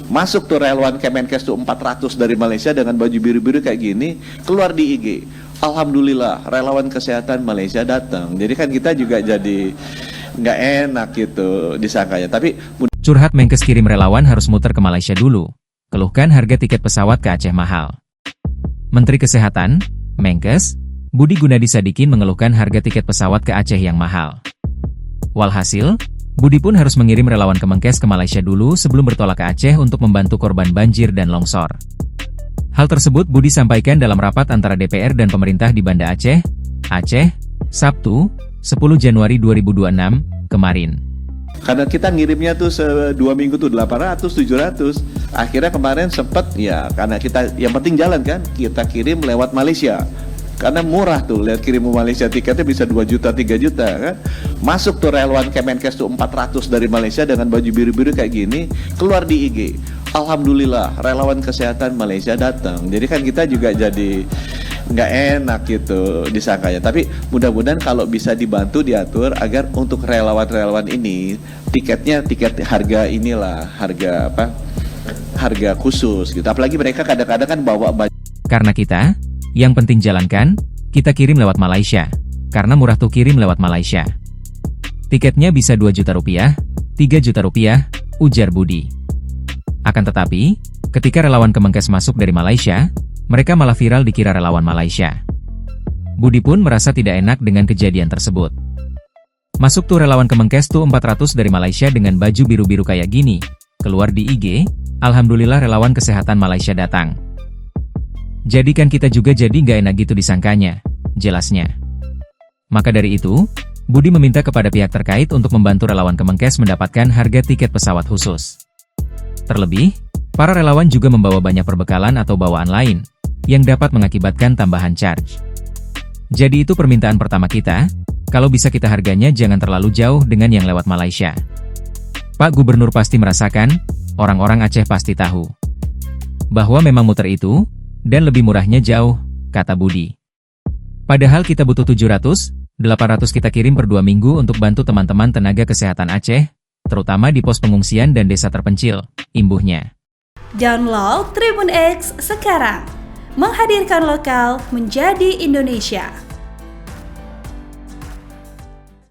Masuk tuh relawan Kemenkes tuh 400 dari Malaysia dengan baju biru-biru kayak gini, keluar di IG. Alhamdulillah relawan kesehatan Malaysia datang. Jadi kan kita juga jadi nggak enak gitu disangkanya. Tapi curhat Menkes kirim relawan harus muter ke Malaysia dulu. Keluhkan harga tiket pesawat ke Aceh mahal. Menteri Kesehatan, Menkes, Budi Gunadi Sadikin mengeluhkan harga tiket pesawat ke Aceh yang mahal. Walhasil, Budi pun harus mengirim relawan Kemenkes ke Malaysia dulu sebelum bertolak ke Aceh untuk membantu korban banjir dan longsor. Hal tersebut Budi sampaikan dalam rapat antara DPR dan pemerintah di Banda Aceh, Sabtu, 10 Januari 2026, kemarin. Karena kita ngirimnya tuh 2 minggu tuh 800, 700. Akhirnya kemarin sempet ya, karena kita yang penting jalan kan, kita kirim lewat Malaysia. Karena murah tuh, lihat kirim ke Malaysia tiketnya bisa 2 juta, 3 juta kan. Masuk tuh relawan Kemenkes tuh 400 dari Malaysia dengan baju biru-biru kayak gini, keluar di IG. Alhamdulillah relawan kesehatan Malaysia datang. Jadi kan kita juga jadi nggak enak gitu disangkanya. Tapi mudah-mudahan kalau bisa dibantu diatur agar untuk relawan-relawan ini tiket harga inilah, harga apa? Harga khusus gitu. Apalagi mereka kadang-kadang kan bawa baju. Karena kita yang penting jalankan, kita kirim lewat Malaysia. Karena murah tuh kirim lewat Malaysia. Tiketnya bisa 2 juta rupiah, 3 juta rupiah, ujar Budi. Akan tetapi, ketika relawan Kemenkes masuk dari Malaysia, mereka malah viral dikira relawan Malaysia. Budi pun merasa tidak enak dengan kejadian tersebut. Masuk tuh relawan Kemenkes tuh 400 dari Malaysia dengan baju biru-biru kayak gini. Keluar di IG, alhamdulillah relawan kesehatan Malaysia datang. Jadi kan kita juga jadi nggak enak gitu disangkanya, jelasnya. Maka dari itu, Budi meminta kepada pihak terkait untuk membantu relawan Kemenkes mendapatkan harga tiket pesawat khusus. Terlebih, para relawan juga membawa banyak perbekalan atau bawaan lain, yang dapat mengakibatkan tambahan charge. Jadi itu permintaan pertama kita, kalau bisa kita harganya jangan terlalu jauh dengan yang lewat Malaysia. Pak Gubernur pasti merasakan, orang-orang Aceh pasti tahu. Bahwa memang muter itu, dan lebih murahnya jauh, kata Budi. Padahal kita butuh 700, 800 kita kirim per 2 minggu untuk bantu teman-teman tenaga kesehatan Aceh, terutama di pos pengungsian dan desa terpencil, imbuhnya. Download Tribun X sekarang, menghadirkan lokal menjadi Indonesia.